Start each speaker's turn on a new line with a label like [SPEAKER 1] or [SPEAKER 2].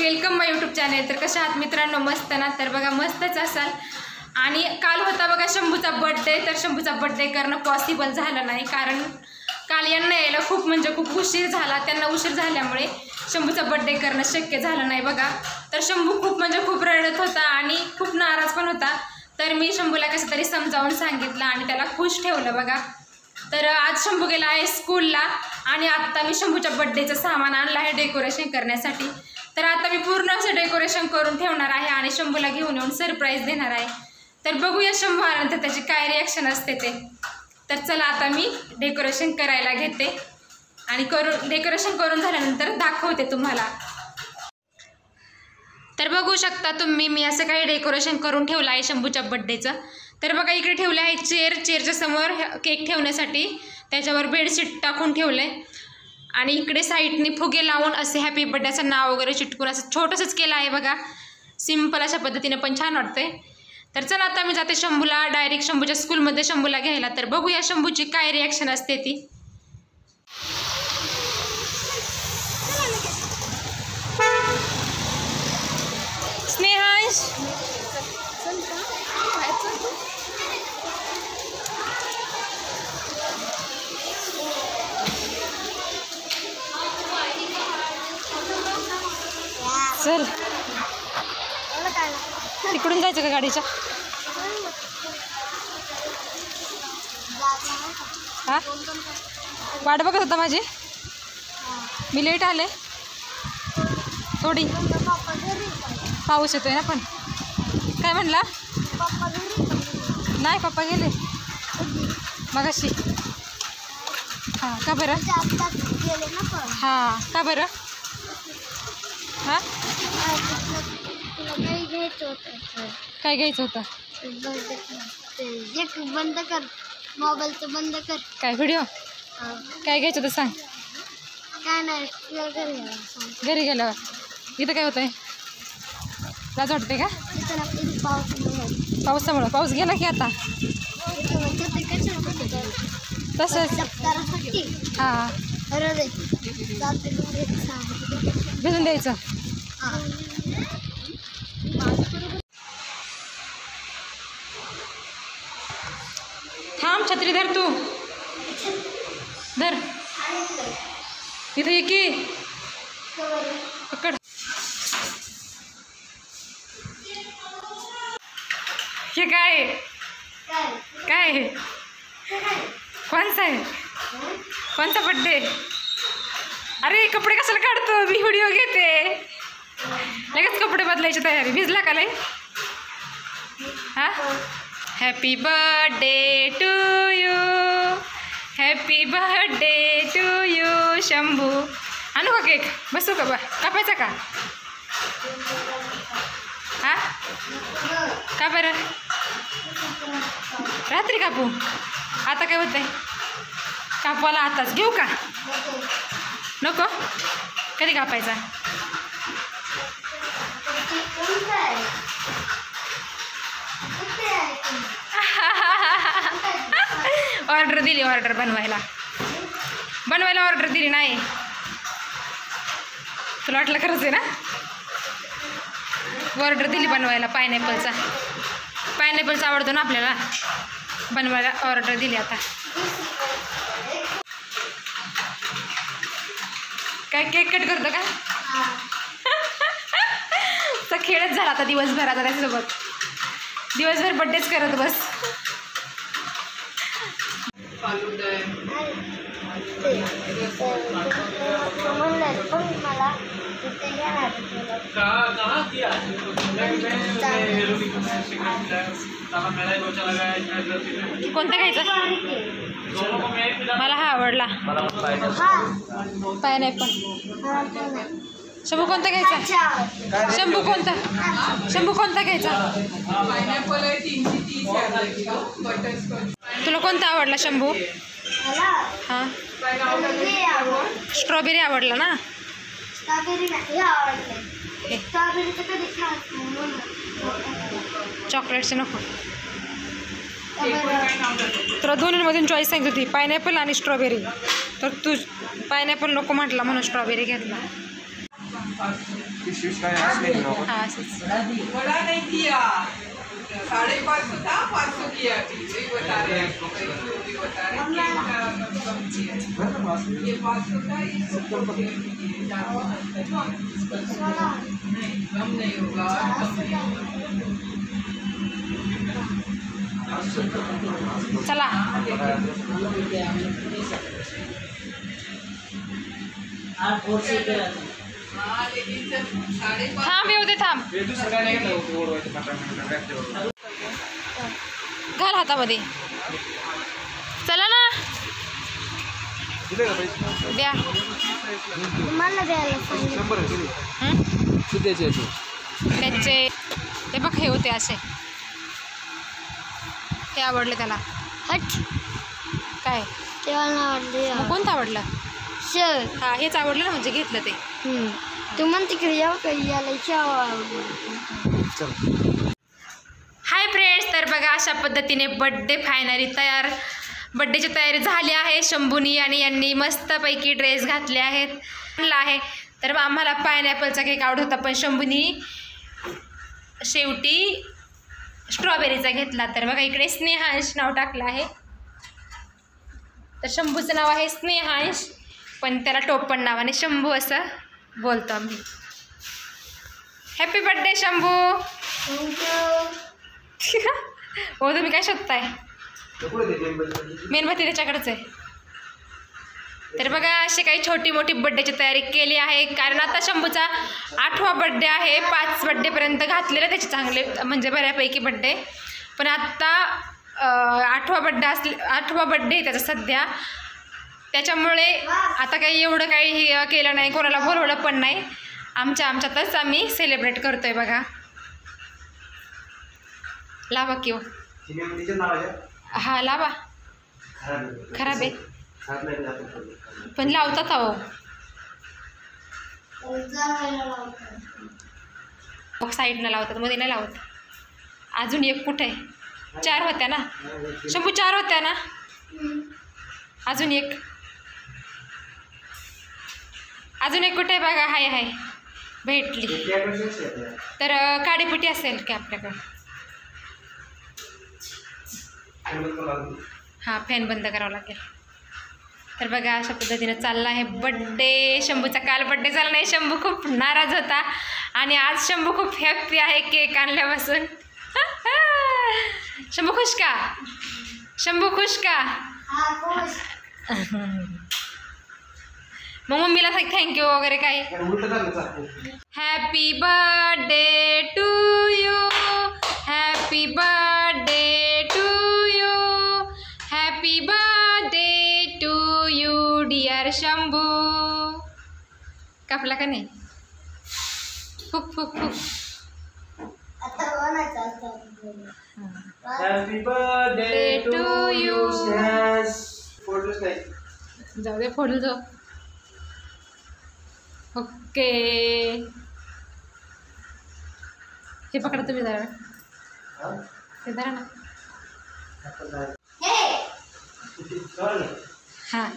[SPEAKER 1] Welcome माय YouTube channel. तर कशा आहात मित्रांनो? मस्त ना? तर बघा मस्तच असाल। आणि काल होता बघा शंभूचा बर्थडे, तर शंभूचा बर्थडे करणं पॉसिबल झालं नाही, कारण काल यांना यायला खूप म्हणजे खूप उशीर झाला। त्यांना उशीर झाल्यामुळे शंभूचा बर्थडे करणं शक्य झालं नाही बघा। तर शंभू खूप म्हणजे खूप रडत होता आणि खूप नाराज पण होता। तर मी शंभूला कसं तरी समजावून सांगितलं आणि त्याला खुश ठेवलं बघा। तर आज शंभू गेला आहे स्कूलला आणि आता मी शंभूच्या बर्थडेचं सामान आणलं आहे डेकोरेशन करण्यासाठी। तर आता मी पूर्ण असं डेकोरेशन करून ठेवणार आहे आणि शंभूला घेऊन येऊन सरप्राईज देणार आहे। तर बघूया शंभू आल्यानंतर त्याची काय रिॲक्शन असते ते। तर चला आता मी डेकोरेशन करायला घेते आणि डेकोरेशन करून झाल्यानंतर दाखवते तुम्हाला। तर बघू शकता तुम्ही मी असं काही डेकोरेशन करून ठेवलं आहे शंभूच्या बर्थडेचं। तर बघा इकडे ठेवले आहे चेअरच्या समोर केक ठेवण्यासाठी, त्याच्यावर बेडशीट टाकून ठेवलं आहे आणि इकडे साईडने फुगे लावून असे हॅपी बर्थडेचं नाव वगैरे चिटकून असं छोटंसंच केलं आहे बघा। सिम्पल अशा पद्धतीने पण छान वाटते। तर चला आता मी जाते शंभूला डायरेक्ट शंभूच्या स्कूलमध्ये शंभूला घ्यायला। तर बघूया शंभूची काय रिॲक्शन असते ती। स्नेहांश चल तिकडून जायचं का गाडीच्या? हा वाट बघत होता माझी, मी लेट आले थोडी। पाऊस येतोय ना पण। काय म्हणला? नाही पप्पा गेले मगाशी। हां का बरं? हां का बरं? हां काय घ्यायचं होतं?
[SPEAKER 2] बंद कर मोबाईलचं, बंद कर।
[SPEAKER 1] काय व्हिडिओ? काय घ्यायचं होतं सांग।
[SPEAKER 2] काय नाही
[SPEAKER 1] घरी गेल्यावर। इथं काय होतंय? लाज वाटते का? पावसामुळं? पाऊस गेला की आता तसंच। हां भिजून द्यायचं। थांब छत्री धर, तू धर इथं ये की पकड। हे काय काय कोणचा आहे? कोणता बड्डे? अरे कपडे कशाला काढतो? मी व्हिडिओ घेते। लगेच कपडे बदलायची तयारी। भिजला का लय? हां happy birthday to you, happy birthday to you Shambhu. आणू का केक? बसू का? कापायचा का? हां का बरं? रात्री कापू? आता काय होतंय? कापवाला आताच घेऊ का? नको? कधी कापायचा? ऑर्डर दिली, ऑर्डर बनवायला ऑर्डर दिली नाही। तुला वाटलं खरंच आहे ना? ऑर्डर दिली बनवायला पायनॅपलचा आवडतो ना आपल्याला, बनवायला ऑर्डर दिली। आता काय केक कट करतो का? तर खेळच झाला आता दिवसभराचा त्याच्यासोबत। दिवसभर बड्डेच करत बस। कोणता घ्यायचा? मला हा आवडला पायनॅपल। शंभू कोणता घ्यायचा? शंभू कोणता घ्यायचा? तुला कोणता आवडला शंभू? हां स्ट्रॉबेरी आवडला ना? चॉकलेटचे नको? तुला दोन्हीमधून चॉईस सांगितली होती, पायनॅपल आणि स्ट्रॉबेरी। तर तू पायनॅपल नको म्हटला म्हणून स्ट्रॉबेरी घेतला। हा असंच.
[SPEAKER 3] बड़ा नहीं किया 550 था 500 किया ये बता रहे हैं ये बता रहे हैं कम किया ये 500 था ये 70 किया नहीं कम नहीं होगा कम नहीं होगा
[SPEAKER 1] चला
[SPEAKER 3] हाँ लेकिन सर 5.5
[SPEAKER 1] थांब येऊ दे थांब घाल हातामध्ये चला ना द्या
[SPEAKER 2] तुम्हाला द्यायला सांगितलं.
[SPEAKER 1] हं? त्याचे ते बघ हे होते असे ते आवडले त्याला
[SPEAKER 2] हट
[SPEAKER 1] काय
[SPEAKER 2] तेव्हा नाही आवडले.
[SPEAKER 1] मग कोणतं आवडलं
[SPEAKER 2] चल.
[SPEAKER 1] हा हेच आवडलं ना म्हणजे घेतलं ते
[SPEAKER 2] तू म्हणते की यावं का याला
[SPEAKER 1] हाय फ्रेंड्स तर बघा अशा पद्धतीने बड्डे फायनली तयार बड्डेची तयारी झाली आहे. शंभूनी आणि यांनी मस्तपैकी ड्रेस घातले आहेत आहे. तर आम्हाला पायनॅपलचा केक आवडत होता पण शंभूनी शेवटी स्ट्रॉबेरीचा घेतला. तर बघा इकडे स्नेहांश नाव टाकलं आहे. तर शंभूचं नाव आहे स्नेहांश पण त्याला टोपण नावाने शंभू असं बोलतो आम्ही. Happy birthday Shambhu. हो तुम्ही काय शोधताय मेणबत्ती त्याच्याकडेच आहे. तर बघा अशी काही छोटी मोठी बड्डेची तयारी केली आहे कारण आता शंभूचा 8वा बड्डे आहे. 5 बड्डेपर्यंत घातलेले त्याचे चांगले म्हणजे बऱ्यापैकी बड्डे पण आत्ता 8वा बड्डे आहे त्याचा सध्या. त्याच्यामुळे आता काही एवढं काही केलं नाही कोणाला बोलवलं पण नाही आमच्यातच आम्ही सेलिब्रेट करतोय. बघा लावा किंवा हा लावा खराब आहे पण लावतात अहो साईडनं लावतात मध्ये नाही लावत. अजून एक कुठे आहे 4 होत्या ना शंभू 4 होत्या ना अजून एक कुठे आहे बघा. हाय भेटली तर काडीपिटी असेल की आपल्याकडं. हां फॅन बंद करावा लागेल. तर बघा अशा पद्धतीनं चालला आहे बड्डे. शंभूचा काल बड्डे झाला नाही शंभू खूप नाराज होता आणि आज शंभू खूप हॅप्पी आहे केक आणल्यापासून. शंभू खुश का शंभू खुश का मग मम्मीला थँक्यू वगैरे काय. Happy birthday to you happy birthday to you happy birthday to you dear Shambhu. कापला का नाही खूप खूप खूप.
[SPEAKER 4] Happy birthday to you.
[SPEAKER 1] जाऊ दे फोडू जाऊ. ओके हे पकडा तुम्ही जरा हे धरा ना. हां